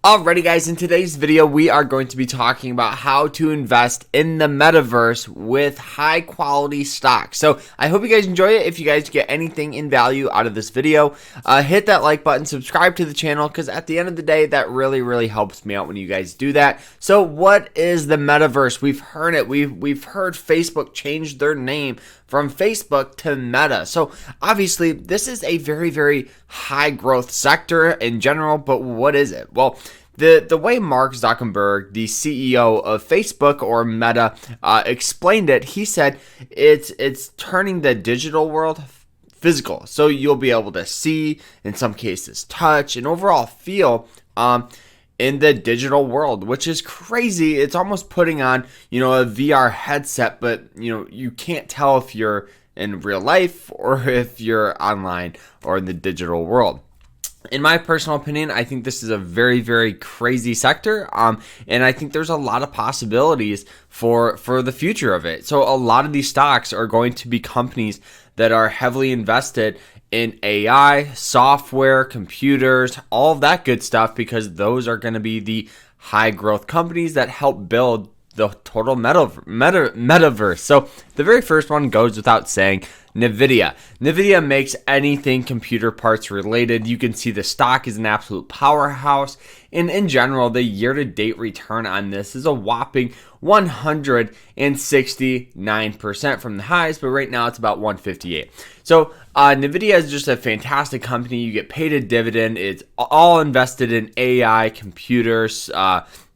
Alrighty guys, in today's video we are going to be talking about how to invest in the metaverse with high quality stocks. So I hope you guys enjoy it. If you guys get anything in value out of this video, hit that like button, subscribe to the channel, because at the end of the day that really helps me out when you guys do that. So what is the metaverse? We've heard it. We've heard Facebook change their name from Facebook to Meta. So obviously this is a very high growth sector in general, but what is it? Well, the way Mark Zuckerberg, the CEO of Facebook or Meta, explained it, he said it's turning the digital world physical. So you'll be able to see, in some cases touch, and overall feel in the digital world, which is crazy. It's almost putting on, a VR headset, but you can't tell if you're in real life or if you're online or in the digital world. In my personal opinion, I think this is a very crazy sector, and I think there's a lot of possibilities for the future of it. So a lot of these stocks are going to be companies that are heavily invested in AI, software, computers, all of that good stuff, because those are going to be the high growth companies that help build the total metaverse. So the very first one goes without saying, NVIDIA. NVIDIA makes anything computer parts related. You can see the stock is an absolute powerhouse. And in general, the year-to-date return on this is a whopping 169% from the highs, but right now it's about 158. So NVIDIA is just a fantastic company. You get paid a dividend. It's all invested in AI, computers,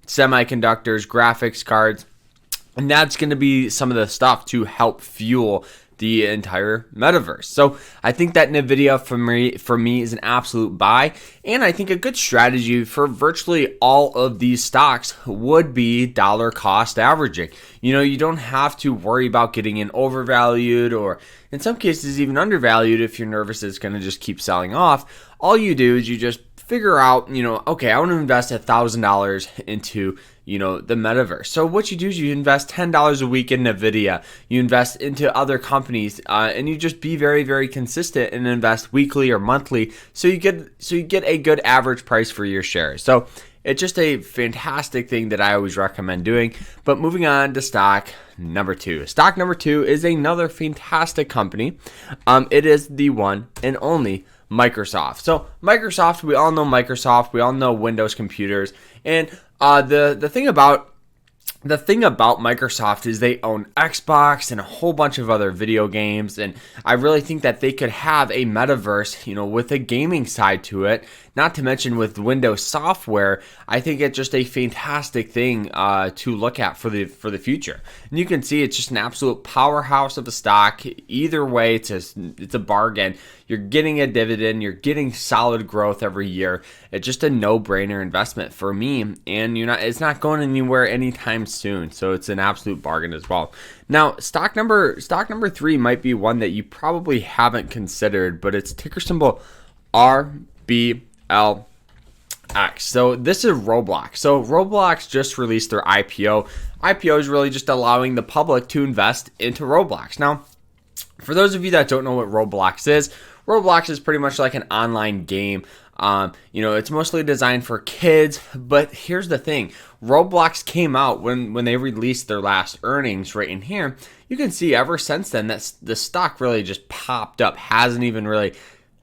semiconductors, graphics cards, and that's going to be some of the stuff to help fuel the entire metaverse. So I think that NVIDIA for me is an absolute buy, and I think a good strategy for virtually all of these stocks would be dollar cost averaging. You don't have to worry about getting in overvalued or in some cases even undervalued if you're nervous it's going to just keep selling off. All you do is you just figure out, okay, I want to invest $1,000 into, the metaverse. So what you do is you invest $10 a week in NVIDIA, you invest into other companies, and you just be very consistent and invest weekly or monthly. So you get a good average price for your shares. So it's just a fantastic thing that I always recommend doing. But moving on to stock number two. Stock number two is another fantastic company. It is the one and only Microsoft. So Microsoft, we all know Microsoft. We all know Windows computers. And the thing about Microsoft is they own Xbox and a whole bunch of other video games, and I really think that they could have a metaverse, with a gaming side to it. Not to mention with Windows software, I think it's just a fantastic thing to look at for the future. And you can see it's just an absolute powerhouse of a stock. Either way, it's a bargain. You're getting a dividend. You're getting solid growth every year. It's just a no-brainer investment for me, and it's not going anywhere anytime soon. So it's an absolute bargain as well. Now, stock number three might be one that you probably haven't considered, but it's ticker symbol RBLX. So this is Roblox. So Roblox just released their IPO. IPO is really just allowing the public to invest into Roblox. Now, for those of you that don't know what Roblox is pretty much like an online game. It's mostly designed for kids, but here's the thing. Roblox came out when they released their last earnings right in here. You can see ever since then that the stock really just popped up, hasn't even really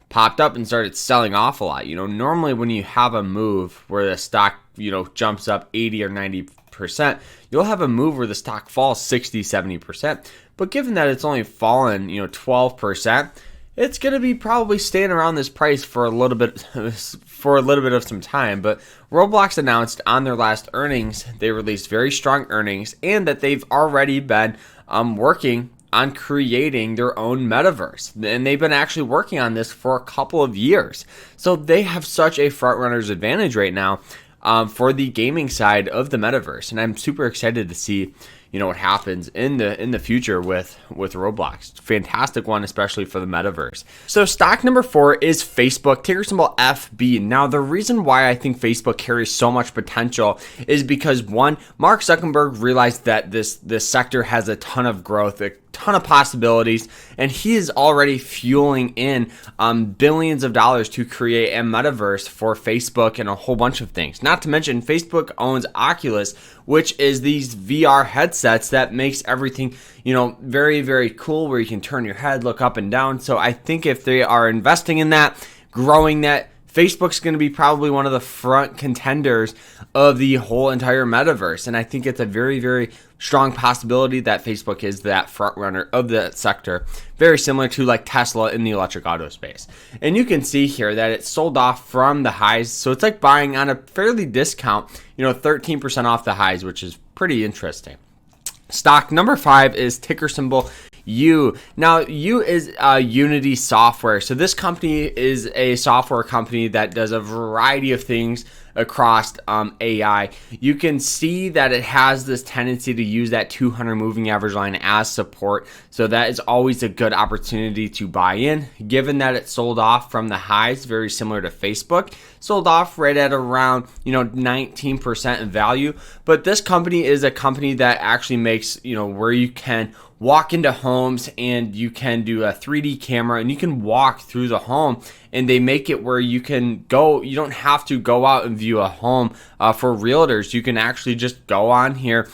popped up and started selling off a lot. Normally when you have a move where the stock, jumps up 80 or 90%, you'll have a move where the stock falls 60, 70%. But given that it's only fallen, 12%, it's going to be probably staying around this price for a little bit of some time. But Roblox announced on their last earnings, they released very strong earnings, and that they've already been working on creating their own metaverse. And they've been actually working on this for a couple of years. So they have such a front runner's advantage right now for the gaming side of the metaverse. And I'm super excited to see what happens in the future with Roblox. Fantastic one, especially for the metaverse. So stock number four is Facebook, ticker symbol FB. Now, the reason why I think Facebook carries so much potential is because, one, Mark Zuckerberg realized that this sector has a ton of growth, a ton ton of possibilities, and he is already fueling in billions of dollars to create a metaverse for Facebook and a whole bunch of things. Not to mention, Facebook owns Oculus, which is these VR headsets that makes everything, very, very cool, where you can turn your head, look up and down. So I think if they are investing in that, growing that, Facebook's going to be probably one of the front contenders of the whole entire metaverse. And I think it's a very, very strong possibility that Facebook is that front runner of that sector, very similar to like Tesla in the electric auto space. And you can see here that it sold off from the highs. So it's like buying on a fairly discount, 13% off the highs, which is pretty interesting. Stock number 5 is ticker symbol U. Now, U is Unity Software. So this company is a software company that does a variety of things across AI. You can see that it has this tendency to use that 200 moving average line as support. So that is always a good opportunity to buy in, given that it sold off from the highs, very similar to Facebook, sold off right at around 19% in value. But this company is a company that actually makes where you can walk into homes and you can do a 3D camera and you can walk through the home, and they make it where you can go, you don't have to go out and view a home for realtors. You can actually just go on here,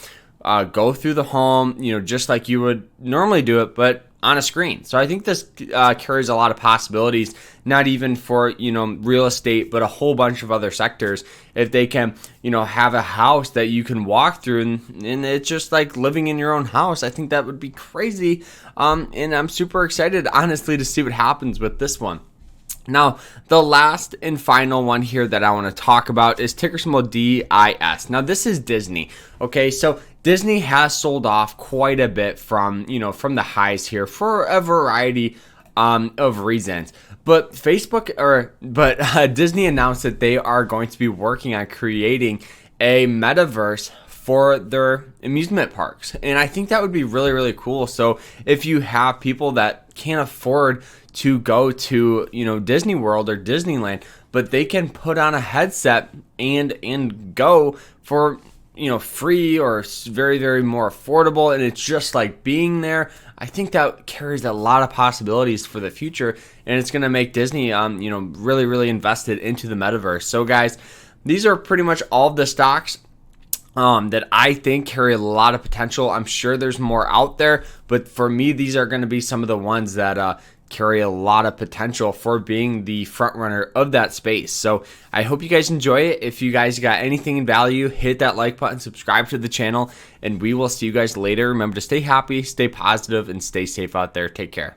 go through the home, just like you would normally do it, but on a screen. So I think this carries a lot of possibilities, not even for, real estate, but a whole bunch of other sectors. If they can, have a house that you can walk through and it's just like living in your own house, I think that would be crazy. And I'm super excited, honestly, to see what happens with this one. Now, the last and final one here that I want to talk about is ticker symbol DIS. Now, this is Disney. Okay, so Disney has sold off quite a bit from the highs here for a variety of reasons. But Disney announced that they are going to be working on creating a metaverse for their amusement parks. And I think that would be really, really cool. So if you have people that can't afford to go to, Disney World or Disneyland, but they can put on a headset and go for, free or very, very more affordable. And it's just like being there. I think that carries a lot of possibilities for the future. And it's going to make Disney, really, really invested into the metaverse. So guys, these are pretty much all of the stocks that I think carry a lot of potential. I'm sure there's more out there, but for me, these are going to be some of the ones that carry a lot of potential for being the front runner of that space. So I hope you guys enjoy it. If you guys got anything in value, hit that like button, subscribe to the channel, and we will see you guys later. Remember to stay happy, stay positive, and stay safe out there. Take care.